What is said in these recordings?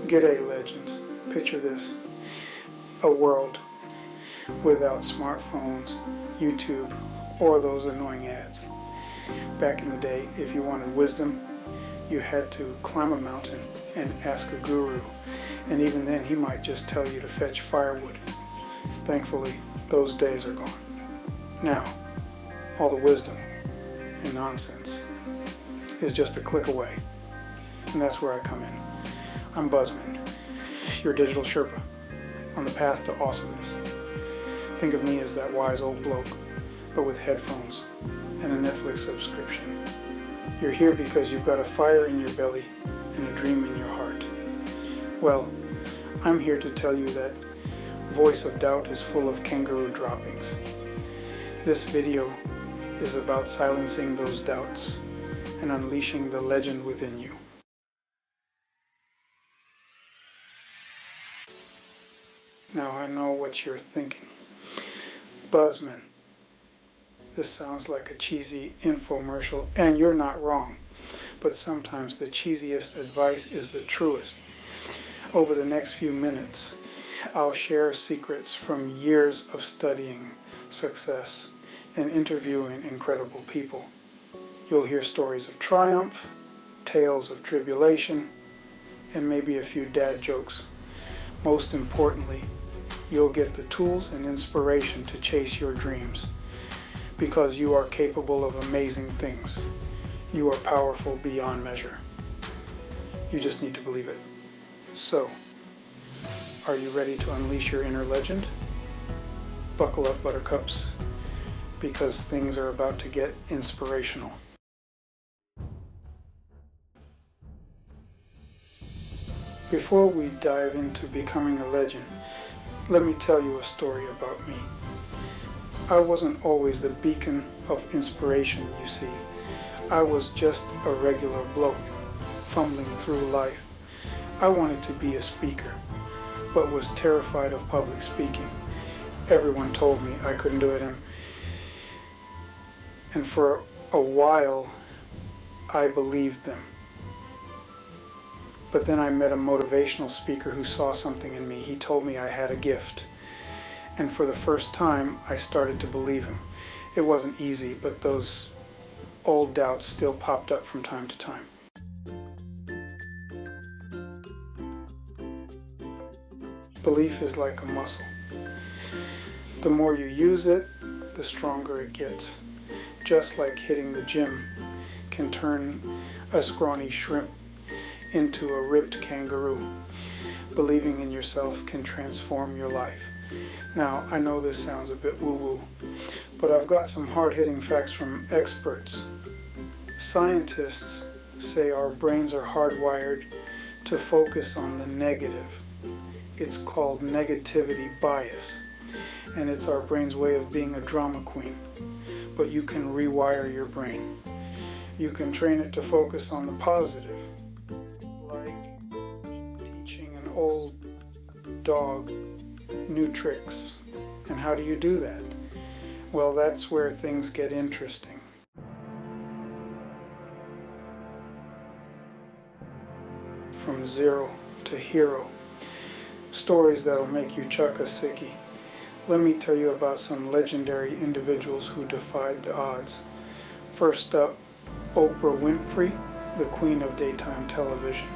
G'day legends. Picture this. A world without smartphones, YouTube, or those annoying ads. Back in the day, if you wanted wisdom, you had to climb a mountain and ask a guru, and even then he might just tell you to fetch firewood. Thankfully, those days are gone. Now, all the wisdom and nonsense is just a click away, and that's where I come in. I'm Buzzman, your digital sherpa, on the path to awesomeness. Think of me as that wise old bloke, but with headphones and a Netflix subscription. You're here because you've got a fire in your belly and a dream in your heart. Well, I'm here to tell you that voice of doubt is full of kangaroo droppings. This video is about silencing those doubts and unleashing the legend within you. Now I know what you're thinking. Buzzman. This sounds like a cheesy infomercial, and you're not wrong. But sometimes the cheesiest advice is the truest. Over the next few minutes, I'll share secrets from years of studying success and interviewing incredible people. You'll hear stories of triumph, tales of tribulation, and maybe a few dad jokes. Most importantly, you'll get the tools and inspiration to chase your dreams, because you are capable of amazing things. You are powerful beyond measure. You just need to believe it. So, are you ready to unleash your inner legend? Buckle up, buttercups, because things are about to get inspirational. Before we dive into becoming a legend, let me tell you a story about me. I wasn't always the beacon of inspiration, you see. I was just a regular bloke, fumbling through life. I wanted to be a speaker, but was terrified of public speaking. Everyone told me I couldn't do it, and for a while, I believed them. But then I met a motivational speaker who saw something in me. He told me I had a gift. And for the first time, I started to believe him. It wasn't easy, but those old doubts still popped up from time to time. Belief is like a muscle. The more you use it, the stronger it gets. Just like hitting the gym can turn a scrawny shrimp into a ripped kangaroo. Believing in yourself can transform your life. Now, I know this sounds a bit woo-woo, but I've got some hard-hitting facts from experts. Scientists say our brains are hardwired to focus on the negative. It's called negativity bias, and it's our brain's way of being a drama queen. But you can rewire your brain. You can train it to focus on the positive. It's like teaching an old dog new tricks. And how do you do that? Well, that's where things get interesting. From zero to hero. Stories that'll make you chuck a sickie. Let me tell you about some legendary individuals who defied the odds. First up, Oprah Winfrey, the queen of daytime television.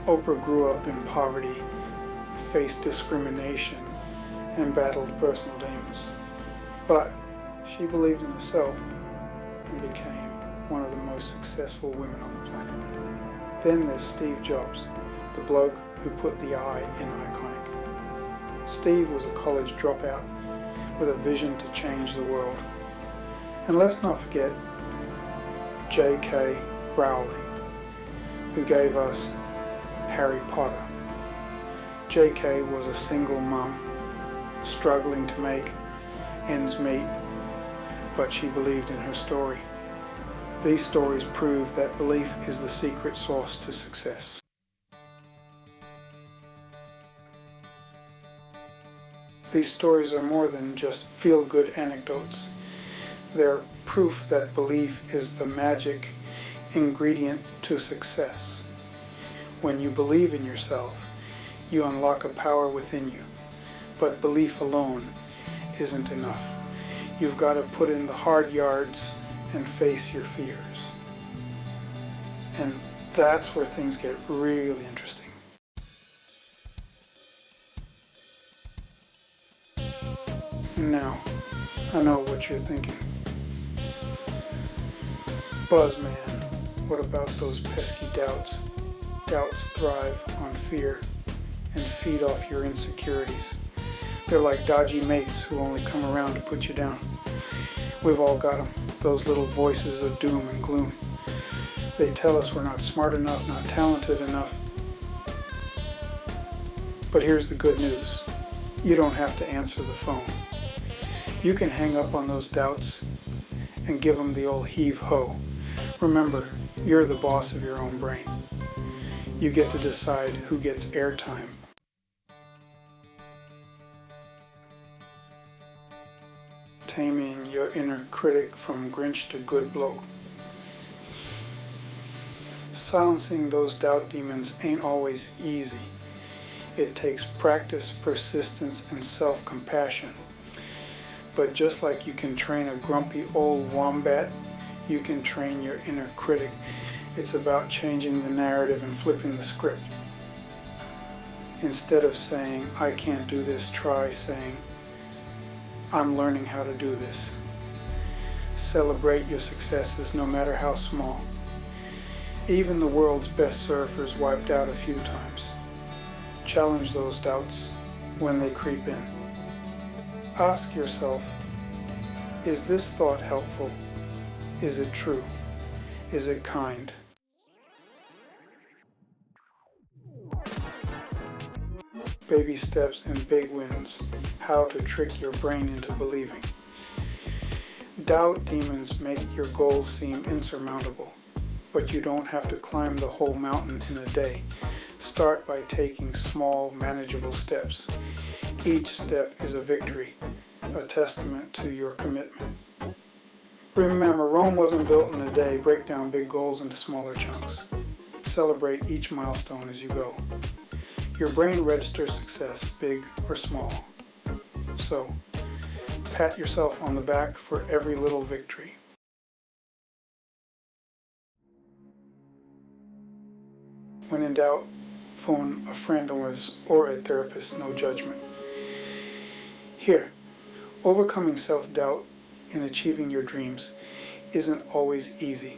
Oprah grew up in poverty, faced discrimination, and battled personal demons. But she believed in herself and became one of the most successful women on the planet. Then there's Steve Jobs, the bloke who put the I in iconic. Steve was a college dropout with a vision to change the world. And let's not forget J.K. Rowling, who gave us Harry Potter. J.K. was a single mum, struggling to make ends meet, but she believed in her story. These stories prove that belief is the secret sauce to success. These stories are more than just feel-good anecdotes. They're proof that belief is the magic ingredient to success. When you believe in yourself, you unlock a power within you. But belief alone isn't enough. You've got to put in the hard yards and face your fears. And that's where things get really interesting. Now, I know what you're thinking. Buzzman, what about those pesky doubts? Doubts thrive on fear and feed off your insecurities. They're like dodgy mates who only come around to put you down. We've all got them, those little voices of doom and gloom. They tell us we're not smart enough, not talented enough. But here's the good news. You don't have to answer the phone. You can hang up on those doubts and give them the old heave-ho. Remember, you're the boss of your own brain. You get to decide who gets airtime. Taming your inner critic from Grinch to good bloke. Silencing those doubt demons ain't always easy. It takes practice, persistence, and self-compassion. But just like you can train a grumpy old wombat, you can train your inner critic. It's about changing the narrative and flipping the script. Instead of saying, I can't do this, try saying, I'm learning how to do this. Celebrate your successes, no matter how small. Even the world's best surfers wiped out a few times. Challenge those doubts when they creep in. Ask yourself, is this thought helpful? Is it true? Is it kind? Baby steps and big wins. How to trick your brain into believing. Doubt demons make your goals seem insurmountable, but you don't have to climb the whole mountain in a day. Start by taking small, manageable steps. Each step is a victory, a testament to your commitment. Remember, Rome wasn't built in a day. Break down big goals into smaller chunks. Celebrate each milestone as you go. Your brain registers success, big or small. So, pat yourself on the back for every little victory. When in doubt, phone a friend or a therapist, no judgment. Here, overcoming self-doubt in achieving your dreams isn't always easy.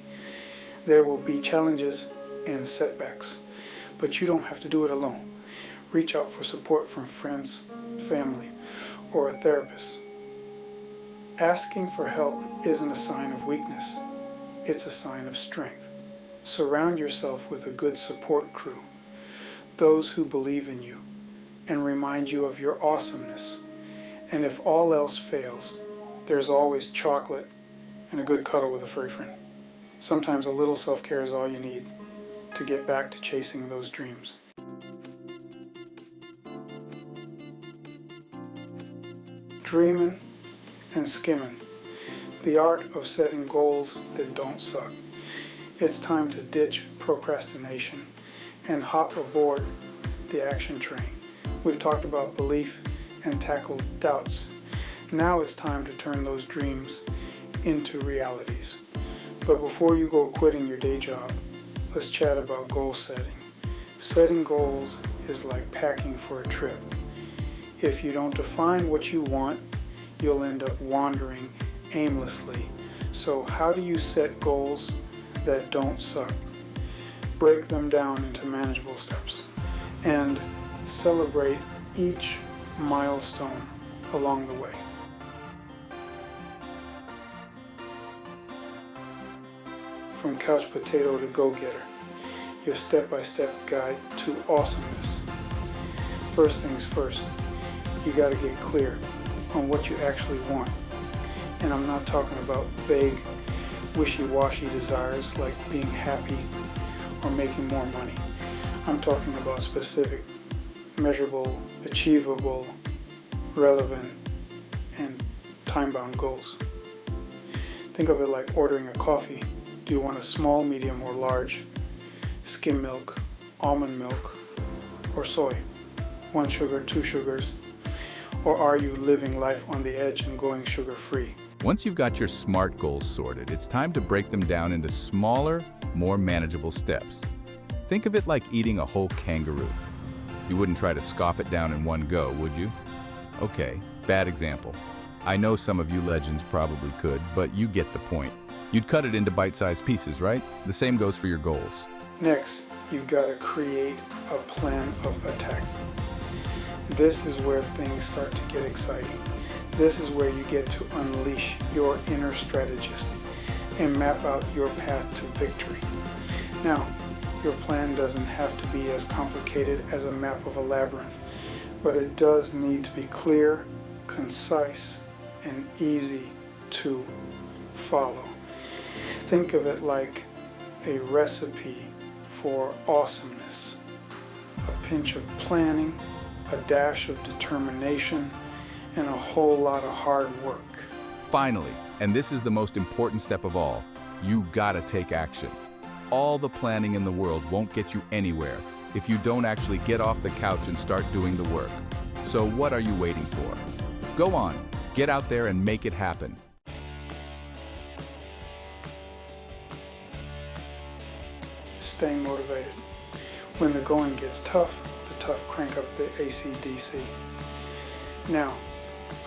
There will be challenges and setbacks, but you don't have to do it alone. Reach out for support from friends, family, or a therapist. Asking for help isn't a sign of weakness. It's a sign of strength. Surround yourself with a good support crew, those who believe in you and remind you of your awesomeness. And if all else fails, there's always chocolate and a good cuddle with a furry friend. Sometimes a little self-care is all you need to get back to chasing those dreams. Dreaming and skimming, the art of setting goals that don't suck. It's time to ditch procrastination and hop aboard the action train. We've talked about belief and tackled doubts. Now it's time to turn those dreams into realities. But before you go quitting your day job, let's chat about goal setting. Setting goals is like packing for a trip. If you don't define what you want, you'll end up wandering aimlessly. So how do you set goals that don't suck? Break them down into manageable steps and celebrate each milestone along the way. From couch potato to go-getter, your step-by-step guide to awesomeness. First things first, you got to get clear on what you actually want. And I'm not talking about vague, wishy-washy desires like being happy or making more money. I'm talking about specific, measurable, achievable, relevant, and time-bound goals. Think of it like ordering a coffee. Do you want a small, medium, or large? Skim milk almond milk or soy? 1 sugar, 2 sugars? Or are you living life on the edge and going sugar-free? Once you've got your SMART goals sorted, it's time to break them down into smaller, more manageable steps. Think of it like eating a whole kangaroo. You wouldn't try to scoff it down in one go, would you? Okay, bad example. I know some of you legends probably could, but you get the point. You'd cut it into bite-sized pieces, right? The same goes for your goals. Next, you've got to create a plan of attack. This is where things start to get exciting. This is where you get to unleash your inner strategist and map out your path to victory. Now, your plan doesn't have to be as complicated as a map of a labyrinth, but it does need to be clear, concise, and easy to follow. Think of it like a recipe for awesomeness. A pinch of planning, a dash of determination, and a whole lot of hard work. Finally, and this is the most important step of all, you gotta take action. All the planning in the world won't get you anywhere if you don't actually get off the couch and start doing the work. So what are you waiting for? Go on, get out there and make it happen. Stay motivated. When the going gets tough, the tough crank up the AC/DC. Now,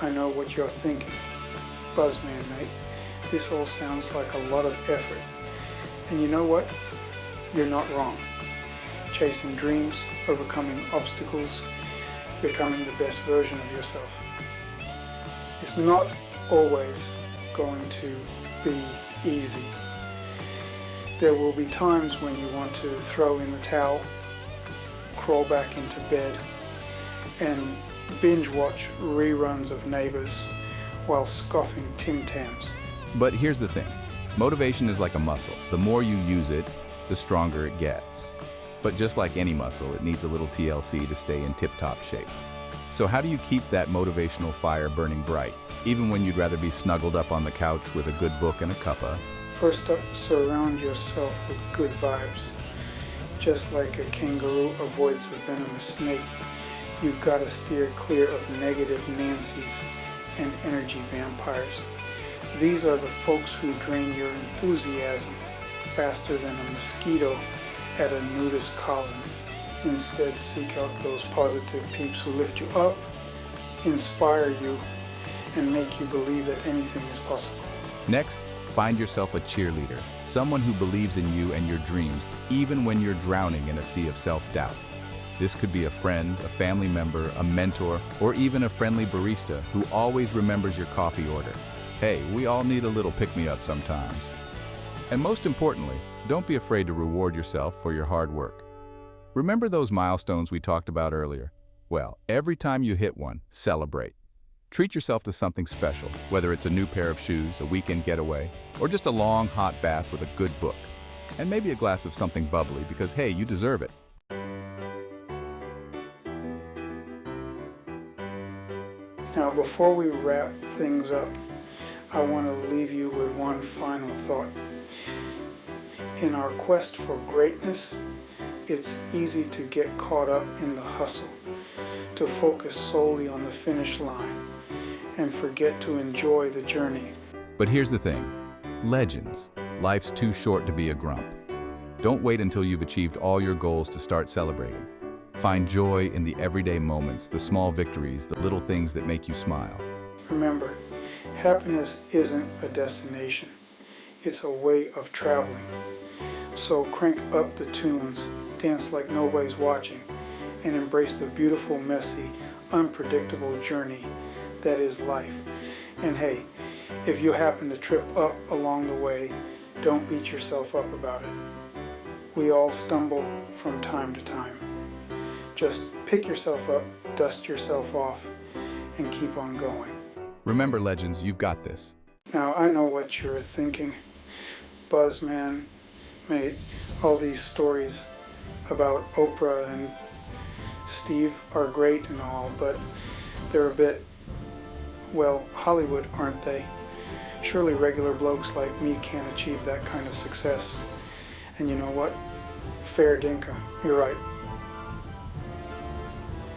I know what you're thinking. Buzzman, mate, this all sounds like a lot of effort. And you know what? You're not wrong. Chasing dreams, overcoming obstacles, becoming the best version of yourself. It's not always going to be easy. There will be times when you want to throw in the towel, crawl back into bed, and binge watch reruns of Neighbors while scoffing Tim Tams. But here's the thing. Motivation is like a muscle. The more you use it, the stronger it gets. But just like any muscle, it needs a little TLC to stay in tip-top shape. So how do you keep that motivational fire burning bright, even when you'd rather be snuggled up on the couch with a good book and a cuppa? First up, surround yourself with good vibes. Just like a kangaroo avoids a venomous snake, you've got to steer clear of negative Nancys and energy vampires. These are the folks who drain your enthusiasm faster than a mosquito at a nudist colony. Instead, seek out those positive peeps who lift you up, inspire you, and make you believe that anything is possible. Next, find yourself a cheerleader, someone who believes in you and your dreams, even when you're drowning in a sea of self-doubt. This could be a friend, a family member, a mentor, or even a friendly barista who always remembers your coffee order. Hey, we all need a little pick-me-up sometimes. And most importantly, don't be afraid to reward yourself for your hard work. Remember those milestones we talked about earlier? Well, every time you hit one, celebrate. Treat yourself to something special, whether it's a new pair of shoes, a weekend getaway, or just a long, hot bath with a good book. And maybe a glass of something bubbly because, hey, you deserve it. Now, before we wrap things up, I want to leave you with one final thought. In our quest for greatness, it's easy to get caught up in the hustle, to focus solely on the finish line, and forget to enjoy the journey. But here's the thing. Legends. Life's too short to be a grump. Don't wait until you've achieved all your goals to start celebrating. Find joy in the everyday moments, the small victories, the little things that make you smile. Remember, happiness isn't a destination. It's a way of traveling. So crank up the tunes, dance like nobody's watching, and embrace the beautiful, messy, unpredictable journey that is life. And hey, if you happen to trip up along the way, don't beat yourself up about it. We all stumble from time to time. Just pick yourself up, dust yourself off, and keep on going. Remember, legends, you've got this. Now, I know what you're thinking. Buzzman made all these stories about Oprah and Steve are great and all, but they're a bit, well, Hollywood, aren't they? Surely regular blokes like me can't achieve that kind of success. And you know what? Fair dinkum, you're right.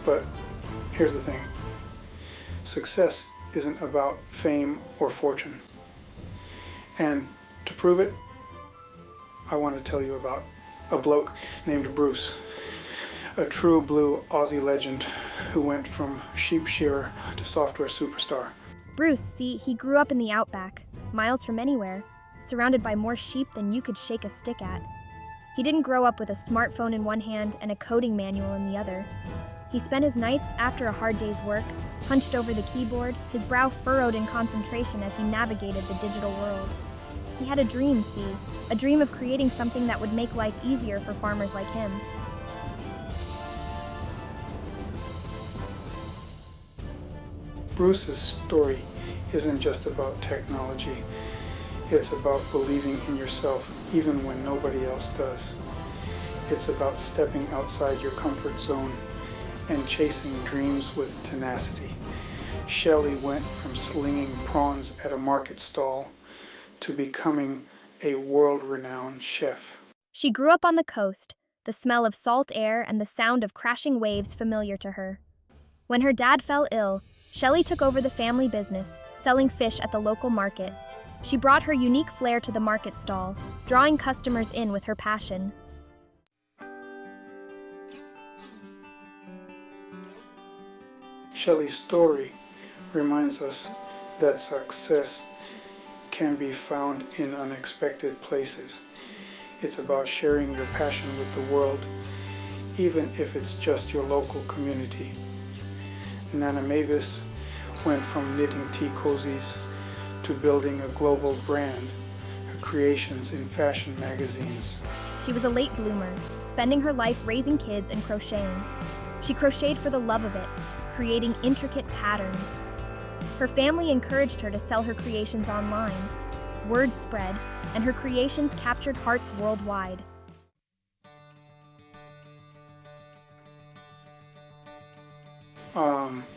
But here's the thing. Success isn't about fame or fortune. And to prove it, I want to tell you about a bloke named Bruce, a true blue Aussie legend who went from sheep shearer to software superstar. Bruce, see, he grew up in the outback, miles from anywhere, surrounded by more sheep than you could shake a stick at. He didn't grow up with a smartphone in one hand and a coding manual in the other. He spent his nights after a hard day's work, hunched over the keyboard, his brow furrowed in concentration as he navigated the digital world. He had a dream, see, a dream of creating something that would make life easier for farmers like him. Bruce's story isn't just about technology. It's about believing in yourself even when nobody else does. It's about stepping outside your comfort zone and chasing dreams with tenacity. Shelley went from slinging prawns at a market stall to becoming a world-renowned chef. She grew up on the coast, the smell of salt air and the sound of crashing waves familiar to her. When her dad fell ill, Shelley took over the family business, selling fish at the local market. She brought her unique flair to the market stall, drawing customers in with her passion. Shelley's story reminds us that success can be found in unexpected places. It's about sharing your passion with the world, even if it's just your local community. Nana Mavis went from knitting tea cozies to building a global brand, her creations in fashion magazines. She was a late bloomer, spending her life raising kids and crocheting. She crocheted for the love of it, creating intricate patterns. Her family encouraged her to sell her creations online. Word spread, and her creations captured hearts worldwide.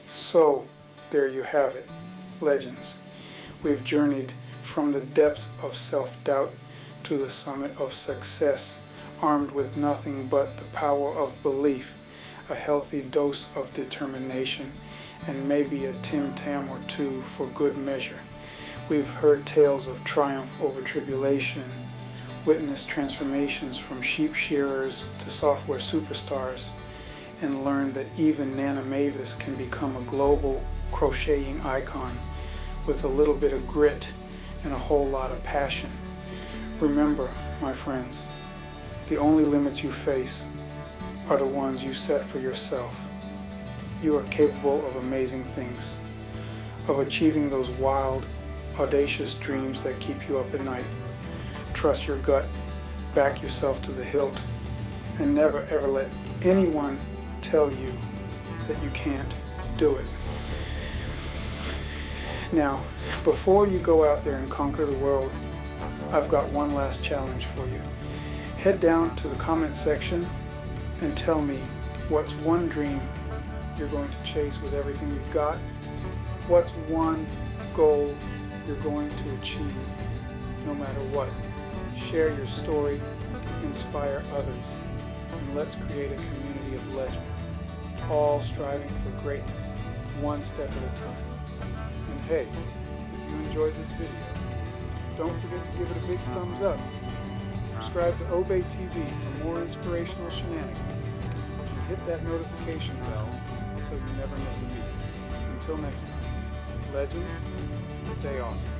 So there you have it, legends. We've journeyed from the depths of self-doubt to the summit of success, armed with nothing but the power of belief, a healthy dose of determination, and maybe a Tim Tam or two for good measure. We've heard tales of triumph over tribulation, witnessed transformations from sheep shearers to software superstars, and learned that even Nana Mavis can become a global crocheting icon with a little bit of grit and a whole lot of passion. Remember, my friends, the only limits you face are the ones you set for yourself. You are capable of amazing things, of achieving those wild, audacious dreams that keep you up at night. Trust your gut, back yourself to the hilt, and never ever let anyone tell you that you can't do it. Now, before you go out there and conquer the world, I've got one last challenge for you. Head down to the comment section and tell me what's one dream you're going to chase with everything you've got. What's one goal you're going to achieve no matter what. Share your story, inspire others, and let's create a community of legends, all striving for greatness, one step at a time. And hey, if you enjoyed this video, don't forget to give it a big thumbs up. Subscribe to Obey TV for more inspirational shenanigans, and hit that notification bell so you never miss a beat. Until next time, legends, stay awesome.